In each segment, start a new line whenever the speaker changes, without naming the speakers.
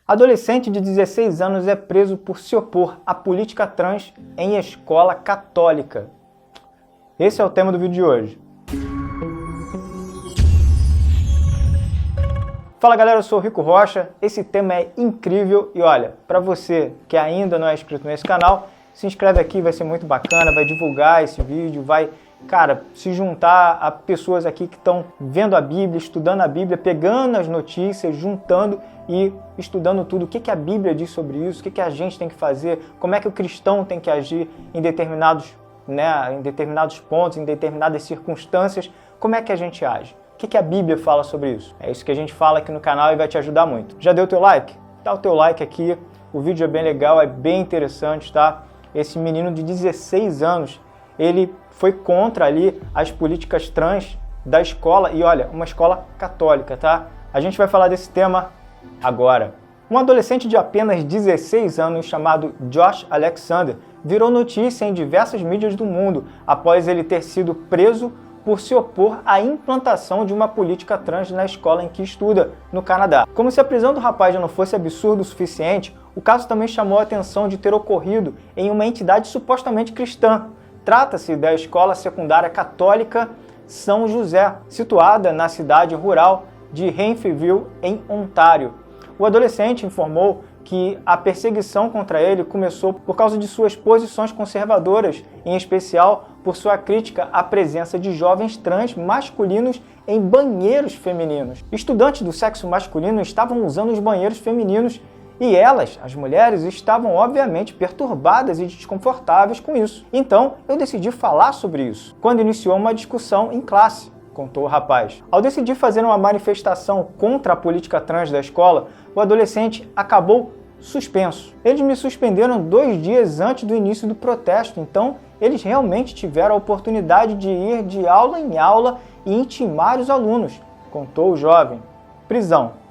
Adolescente de 16 anos é preso por se opor à política trans em escola católica. Esse é o tema do vídeo de hoje. Fala galera, eu sou o Rico Rocha, esse tema é incrível e olha, para você que ainda não é inscrito nesse canal, se inscreve aqui, vai ser muito bacana, vai divulgar esse vídeo, vai, cara, se juntar a pessoas aqui que estão vendo a Bíblia, estudando a Bíblia, pegando as notícias, juntando e estudando tudo, o que a Bíblia diz sobre isso, o que a gente tem que fazer, como é que o cristão tem que agir em determinados pontos, em determinadas circunstâncias, como é que a gente age. O que a Bíblia fala sobre isso? É isso que a gente fala aqui no canal e vai te ajudar muito. Já deu teu like? Dá o teu like aqui, o vídeo é bem legal, é bem interessante, tá? Esse menino de 16 anos, ele foi contra ali as políticas trans da escola, e olha, uma escola católica, tá? A gente vai falar desse tema agora. Um adolescente de apenas 16 anos chamado Josh Alexander virou notícia em diversas mídias do mundo após ele ter sido preso por se opor à implantação de uma política trans na escola em que estuda, no Canadá. Como se a prisão do rapaz já não fosse absurdo o suficiente, o caso também chamou a atenção de ter ocorrido em uma entidade supostamente cristã. Trata-se da Escola Secundária Católica São José, situada na cidade rural de Renfrewville, em Ontário. O adolescente informou que a perseguição contra ele começou por causa de suas posições conservadoras, em especial por sua crítica à presença de jovens trans masculinos em banheiros femininos. Estudantes do sexo masculino estavam usando os banheiros femininos e elas, as mulheres, estavam obviamente perturbadas e desconfortáveis com isso. Então, eu decidi falar sobre isso, quando iniciou uma discussão em classe, contou o rapaz. Ao decidir fazer uma manifestação contra a política trans da escola, o adolescente acabou suspenso. Eles me suspenderam 2 dias antes do início do protesto, então eles realmente tiveram a oportunidade de ir de aula em aula e intimar os alunos, contou o jovem. Prisão.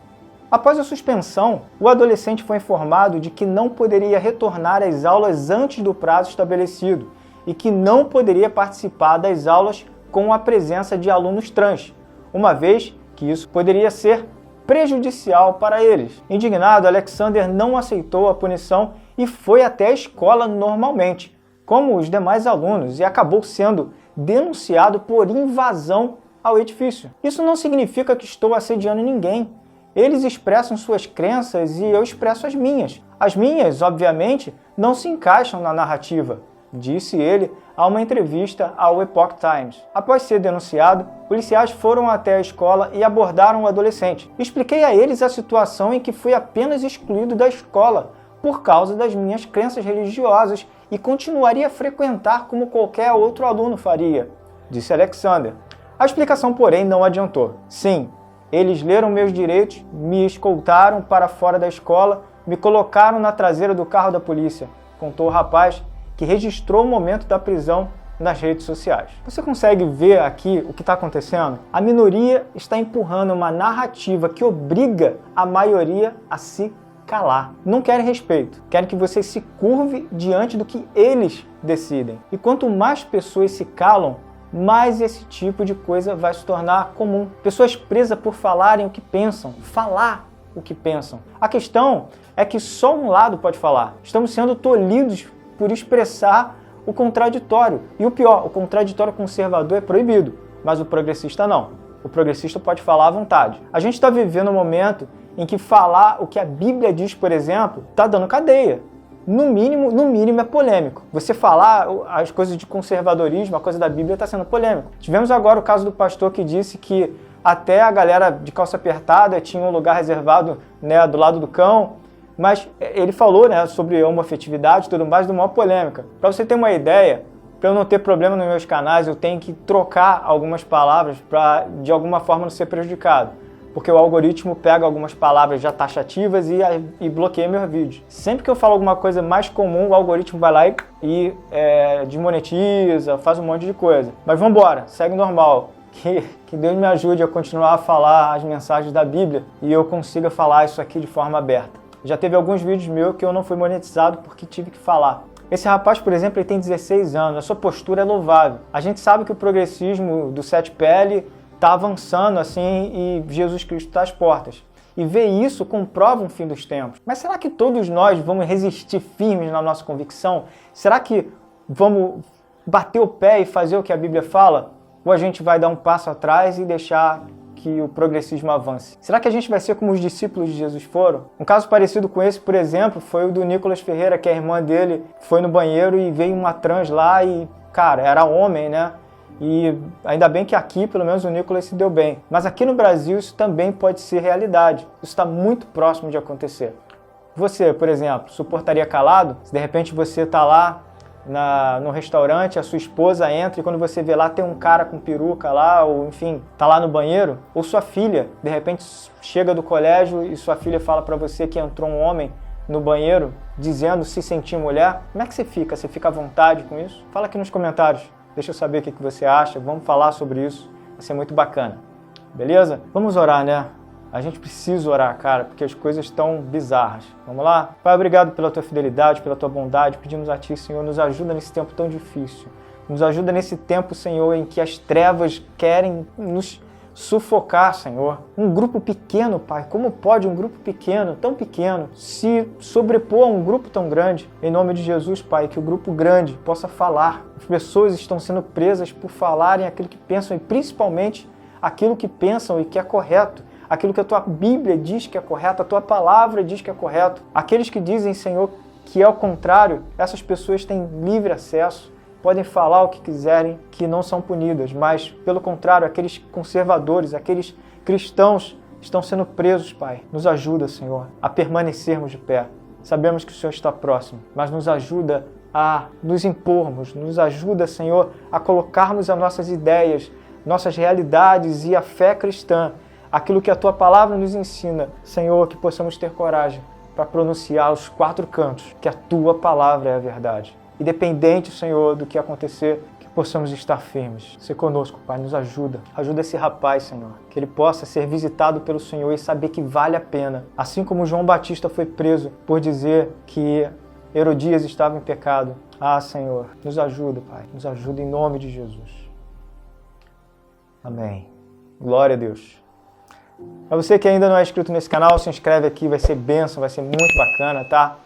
Após a suspensão, o adolescente foi informado de que não poderia retornar às aulas antes do prazo estabelecido e que não poderia participar das aulas com a presença de alunos trans, uma vez que isso poderia ser prejudicial para eles. Indignado, Alexander não aceitou a punição e foi até a escola normalmente, como os demais alunos, e acabou sendo denunciado por invasão ao edifício. Isso não significa que estou assediando ninguém. Eles expressam suas crenças e eu expresso as minhas. As minhas, obviamente, não se encaixam na narrativa, disse ele a uma entrevista ao Epoch Times. Após ser denunciado, policiais foram até a escola e abordaram o adolescente. Expliquei a eles a situação em que fui apenas excluído da escola por causa das minhas crenças religiosas e continuaria a frequentar como qualquer outro aluno faria, disse Alexander. A explicação, porém, não adiantou. Sim, eles leram meus direitos, me escoltaram para fora da escola, me colocaram na traseira do carro da polícia, contou o rapaz, que registrou o momento da prisão nas redes sociais. Você consegue ver aqui o que está acontecendo? A minoria está empurrando uma narrativa que obriga a maioria a se calar. Não querem respeito, querem que você se curve diante do que eles decidem. E quanto mais pessoas se calam, mais esse tipo de coisa vai se tornar comum. Pessoas presas por falarem o que pensam, falar o que pensam. A questão é que só um lado pode falar. Estamos sendo tolhidos por expressar o contraditório. E o pior, o contraditório conservador é proibido, mas o progressista não. O progressista pode falar à vontade. A gente está vivendo um momento em que falar o que a Bíblia diz, por exemplo, está dando cadeia. No mínimo é polêmico. Você falar as coisas de conservadorismo, a coisa da Bíblia está sendo polêmico. Tivemos agora o caso do pastor que disse que até a galera de calça apertada tinha um lugar reservado, né, do lado do cão. Mas ele falou, né, sobre homoafetividade e tudo mais, de uma polêmica. Para você ter uma ideia, para eu não ter problema nos meus canais, eu tenho que trocar algumas palavras para, de alguma forma, não ser prejudicado. Porque o algoritmo pega algumas palavras já taxativas e bloqueia meus vídeos. Sempre que eu falo alguma coisa mais comum, o algoritmo vai lá e desmonetiza, faz um monte de coisa. Mas vamos embora, segue normal. Que Deus me ajude a continuar a falar as mensagens da Bíblia e eu consiga falar isso aqui de forma aberta. Já teve alguns vídeos meus que eu não fui monetizado porque tive que falar. Esse rapaz, por exemplo, ele tem 16 anos, a sua postura é louvável. A gente sabe que o progressismo do Sete Pele está avançando assim e Jesus Cristo está às portas. e ver isso comprova um fim dos tempos. Mas será que todos nós vamos resistir firmes na nossa convicção? Será que vamos bater o pé e fazer o que a Bíblia fala? Ou a gente vai dar um passo atrás e deixar que o progressismo avance? Será que a gente vai ser como os discípulos de Jesus foram? Um caso parecido com esse, por exemplo, foi o do Nicolas Ferreira, que a irmã dele foi no banheiro e veio uma trans lá e, cara, era homem, né? E ainda bem que aqui, pelo menos, o Nicolas se deu bem. Mas aqui no Brasil isso também pode ser realidade. Isso está muito próximo de acontecer. Você, por exemplo, suportaria calado? Se de repente você está lá no restaurante, a sua esposa entra e quando você vê lá tem um cara com peruca lá, ou enfim, tá lá no banheiro, ou sua filha, de repente chega do colégio e sua filha fala para você que entrou um homem no banheiro dizendo se sentir mulher, como é que você fica? Você fica à vontade com isso? Fala aqui nos comentários, deixa eu saber o que você acha, vamos falar sobre isso, vai ser muito bacana, beleza? Vamos orar, né? A gente precisa orar, cara, porque as coisas estão bizarras. Vamos lá? Pai, obrigado pela tua fidelidade, pela tua bondade. Pedimos a ti, Senhor, nos ajuda nesse tempo tão difícil. Nos ajuda nesse tempo, Senhor, em que as trevas querem nos sufocar, Senhor. Um grupo pequeno, Pai, como pode um grupo pequeno, tão pequeno, se sobrepor a um grupo tão grande? Em nome de Jesus, Pai, que o grupo grande possa falar. As pessoas estão sendo presas por falarem aquilo que pensam e principalmente aquilo que pensam e que é correto. Aquilo que a tua Bíblia diz que é correto, a tua palavra diz que é correto. Aqueles que dizem, Senhor, que é o contrário, essas pessoas têm livre acesso, podem falar o que quiserem, que não são punidas, mas, pelo contrário, aqueles conservadores, aqueles cristãos estão sendo presos, Pai. Nos ajuda, Senhor, a permanecermos de pé. Sabemos que o Senhor está próximo, mas nos ajuda a nos impormos, nos ajuda, Senhor, a colocarmos as nossas ideias, nossas realidades e a fé cristã, aquilo que a Tua Palavra nos ensina, Senhor, que possamos ter coragem para pronunciar aos quatro cantos que a Tua Palavra é a verdade. Independente, Senhor, do que acontecer, que possamos estar firmes. Se conosco, Pai, nos ajuda. Ajuda esse rapaz, Senhor, que ele possa ser visitado pelo Senhor e saber que vale a pena. Assim como João Batista foi preso por dizer que Herodias estava em pecado. Ah, Senhor, nos ajuda, Pai. Nos ajuda em nome de Jesus. Amém. Glória a Deus. Para você que ainda não é inscrito nesse canal, se inscreve aqui, vai ser bênção, vai ser muito bacana, tá?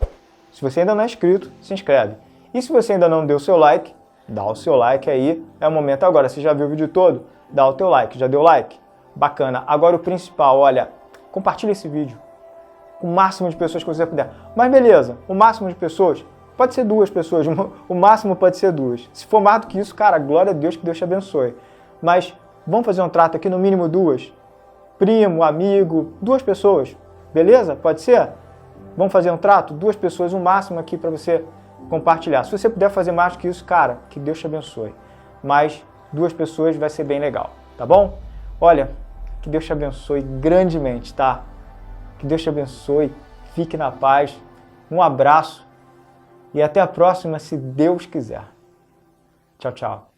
Se você ainda não é inscrito, se inscreve. E se você ainda não deu o seu like, dá o seu like aí, é o momento agora. Você já viu o vídeo todo? Dá o teu like, já deu like? Bacana. Agora o principal, olha, compartilha esse vídeo com o máximo de pessoas que você puder. Mas beleza, o máximo de pessoas, pode ser 2 pessoas, o máximo pode ser 2. Se for mais do que isso, cara, glória a Deus, que Deus te abençoe. Mas vamos fazer um trato aqui, no mínimo 2. Primo, amigo, 2 pessoas, beleza? Pode ser? Vamos fazer um trato? 2 pessoas, o máximo aqui para você compartilhar. Se você puder fazer mais do que isso, cara, que Deus te abençoe. Mas 2 pessoas vai ser bem legal, tá bom? Olha, que Deus te abençoe grandemente, tá? Que Deus te abençoe, fique na paz, um abraço e até a próxima, se Deus quiser. Tchau, tchau.